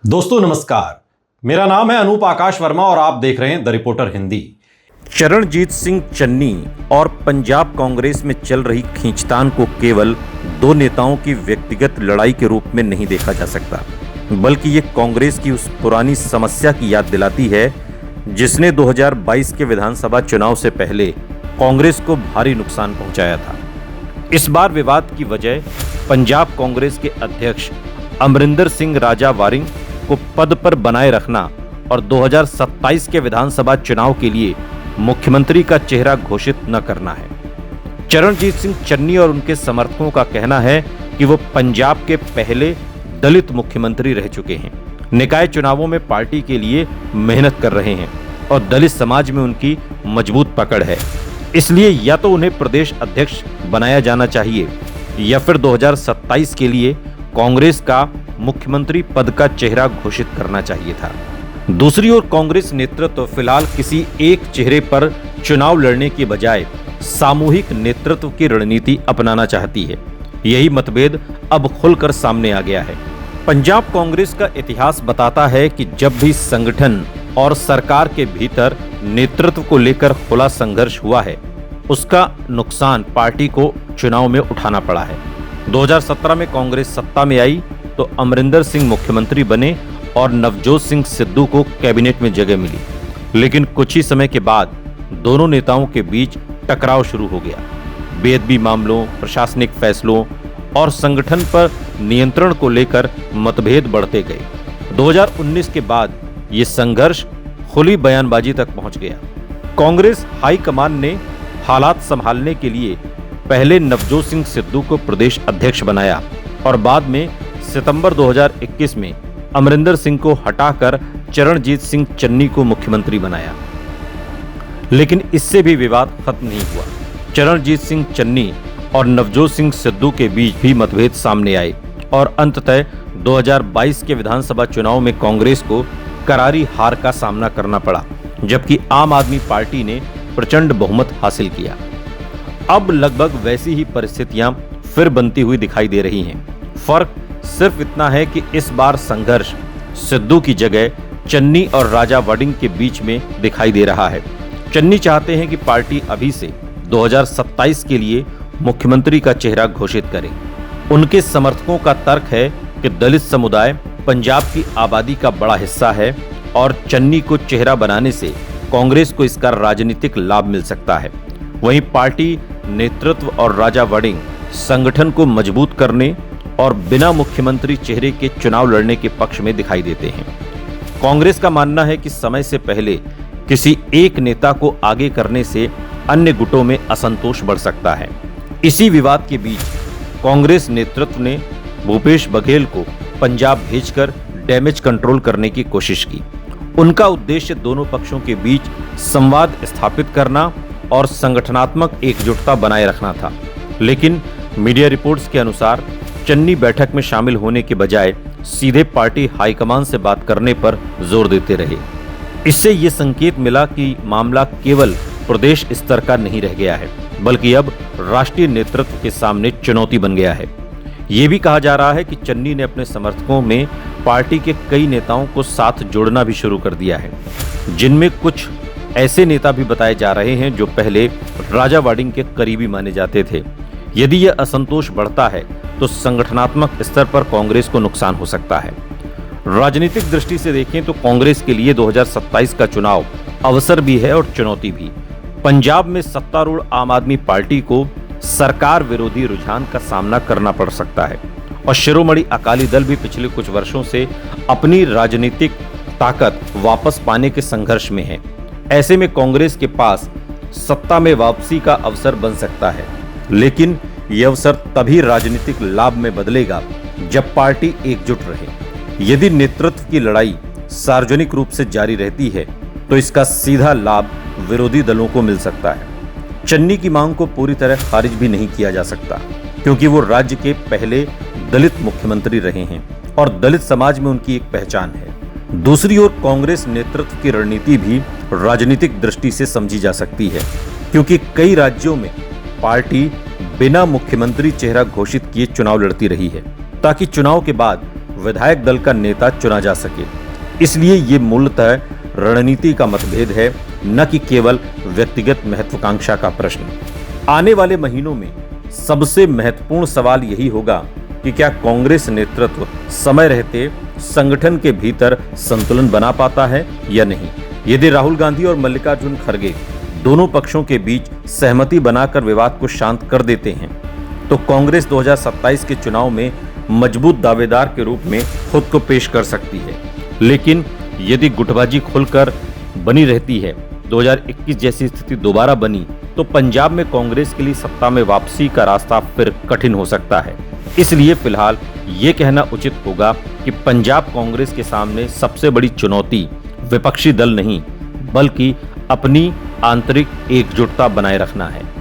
दोस्तों नमस्कार, मेरा नाम है अनूप आकाश वर्मा और आप देख रहे हैं द रिपोर्टर हिंदी। चरणजीत सिंह चन्नी और पंजाब कांग्रेस में चल रही खींचतान को केवल दो नेताओं की व्यक्तिगत लड़ाई के रूप में नहीं देखा जा सकता, बल्कि ये कांग्रेस की उस पुरानी समस्या की याद दिलाती है जिसने 2022 के विधानसभा चुनाव से पहले कांग्रेस को भारी नुकसान पहुंचाया था। इस बार विवाद की वजह पंजाब कांग्रेस के अध्यक्ष अमरिंदर सिंह राजा वारिंग को पद पर बनाए रखना और 2027 के विधानसभा चुनाव के लिए मुख्यमंत्री का चेहरा घोषित न करना है। चरणजीत सिंह चन्नी और उनके समर्थकों का कहना है कि वो पंजाब के पहले दलित मुख्यमंत्री रह चुके हैं, निकाय चुनावों में पार्टी के लिए मेहनत कर रहे हैं और दलित समाज में उनकी मजबूत पकड़ है। इसलिए या तो उन्हें प्रदेश अध्यक्ष बनाया जाना चाहिए या फिर 2027 के लिए कांग्रेस का मुख्यमंत्री पद का चेहरा घोषित करना चाहिए था। दूसरी ओर कांग्रेस नेतृत्व फिलहाल किसी एक चेहरे पर चुनाव लड़ने के बजाय सामूहिक नेतृत्व की रणनीति अपनाना चाहती है। यही मतभेद अब खुलकर सामने आ गया है। पंजाब कांग्रेस का इतिहास बताता है कि जब भी संगठन और सरकार के भीतर नेतृत्व को लेकर खुला संघर्ष हुआ है, उसका नुकसान पार्टी को चुनाव में उठाना पड़ा है। 2017 में कांग्रेस सत्ता में आई तो अमरिंदर सिंह मुख्यमंत्री बने और नवजोत सिंह सिद्धू को कैबिनेट में जगह मिली, लेकिन कुछ ही समय के बाद दोनों नेताओं के बीच टकराव शुरू हो गया। बेअदबी मामलों, प्रशासनिक फैसलों और संगठन पर नियंत्रण को लेकर मतभेद बढ़ते गए। 2019 के बाद ये संघर्ष खुली बयानबाजी तक पहुंच गया। कांग्रेस हाईकमान ने हालात संभालने के लिए पहले नवजोत सिंह सिद्धू को प्रदेश अध्यक्ष बनाया और बाद में सितंबर 2021 में अमरिंदर सिंह को हटाकर चरणजीत सिंह चन्नी को मुख्यमंत्री बनाया। लेकिन इससे भी विवाद खत्म नहीं हुआ। चरणजीत सिंह चन्नी और नवजोत सिंह सिद्धू के बीच भी मतभेद सामने आए और अंततः 2022 के विधानसभा चुनाव में कांग्रेस को करारी हार का सामना करना पड़ा, जबकि आम आदमी पार्टी ने प्रचंड बहुमत हासिल किया। अब लगभग वैसी ही परिस्थितियां फिर बनती हुई दिखाई दे रही हैं। फर्क सिर्फ इतना है कि इस बार संघर्ष सिद्धू की जगह चन्नी और राजा वाडिंग के बीच में दिखाई दे रहा है। चन्नी चाहते हैं कि पार्टी अभी से 2027 के लिए मुख्यमंत्री का चेहरा घोषित करे। उनके समर्थकों का तर्क है कि दलित समुदाय पंजाब की आबादी का बड़ा हिस्सा है और चन्नी को चेहरा बनाने से कांग्रेस को इसका राजनीतिक लाभ मिल सकता है। वहीं पार्टी नेतृत्व और राजा वाडिंग संगठन को मजबूत करने और बिना मुख्यमंत्री चेहरे के चुनाव लड़ने के पक्ष में दिखाई देते हैं। कांग्रेस का मानना है कि समय से पहले किसी एक नेता को आगे करने से अन्य गुटों में असंतोष बढ़ सकता है। इसी विवाद के बीच कांग्रेस नेतृत्व ने भूपेश बघेल को पंजाब भेजकर डैमेज कंट्रोल करने की कोशिश की। उनका उद्देश्य दोनों पक्षों के बीच संवाद स्थापित करना और संगठनात्मक एकजुटता बनाए रखना था, लेकिन मीडिया रिपोर्ट्स के अनुसार चन्नी बैठक में शामिल होने के बजाय सीधे पार्टी हाईकमान से बात करने पर जोर देते रहे। इससे ये संकेत मिला कि मामला केवल प्रदेश स्तर का नहीं रह गया है, बल्कि अब राष्ट्रीय नेतृत्व के सामने चुनौती बन गया है। ये भी कहा जा रहा है कि चन्नी ने अपने समर्थकों में पार्टी के कई नेताओं को साथ जोड़ना भी शुरू कर दिया है, जिनमें कुछ ऐसे नेता भी बताए जा रहे हैं जो पहले राजा वाडिंग के करीबी माने जाते थे। यदि यह असंतोष बढ़ता है तो संगठनात्मक स्तर पर कांग्रेस को नुकसान हो सकता है। राजनीतिक दृष्टि से देखें तो कांग्रेस के लिए 2027 का चुनाव अवसर भी है और चुनौती भी। पंजाब में सत्तारूढ़ आम आदमी पार्टी को सरकार विरोधी रुझान का सामना करना पड़ सकता है और शिरोमणि अकाली दल भी पिछले कुछ वर्षों से अपनी राजनीतिक ताकत वापस पाने के संघर्ष में है। ऐसे में कांग्रेस के पास सत्ता में वापसी का अवसर बन सकता है, लेकिन यह अवसर तभी राजनीतिक लाभ में बदलेगा जब पार्टी एकजुट रहे। यदि नेतृत्व की लड़ाई सार्वजनिक रूप से जारी रहती है तो इसका सीधा लाभ विरोधी दलों को मिल सकता है। चन्नी की मांग को पूरी तरह खारिज भी नहीं किया जा सकता, क्योंकि वो राज्य के पहले दलित मुख्यमंत्री रहे हैं और दलित समाज में उनकी एक पहचान है। दूसरी ओर कांग्रेस नेतृत्व की रणनीति भी राजनीतिक दृष्टि से समझी जा सकती है, क्योंकि कई राज्यों में पार्टी बिना मुख्यमंत्री चेहरा घोषित किए चुनाव लड़ती रही है, ताकि चुनाव के बाद विधायक दल का नेता चुना जा सके। इसलिए ये मूलतः रणनीति का मतभेद है, न कि केवल व्यक्तिगत महत्वाकांक्षा का प्रश्न। आने वाले महीनों में सबसे महत्वपूर्ण सवाल यही होगा कि क्या कांग्रेस नेतृत्व समय रहते संगठन के भीतर संतुलन बना पाता है या नहीं। यदि राहुल गांधी और मल्लिकार्जुन खड़गे दोनों पक्षों के बीच सहमति बनाकर विवाद को शांत कर देते हैं तो कांग्रेस 2027 के चुनाव में मजबूत दावेदार के रूप में खुद को पेश कर सकती है। लेकिन यदि गुटबाजी खुलकर बनी रहती है, 2021 जैसी स्थिति दोबारा बनी, तो पंजाब में कांग्रेस के लिए सत्ता में वापसी का रास्ता फिर कठिन हो सकता है। इसलिए फिलहाल ये कहना उचित होगा कि पंजाब कांग्रेस के सामने सबसे बड़ी चुनौती विपक्षी दल नहीं, बल्कि अपनी आंतरिक एकजुटता बनाए रखना है।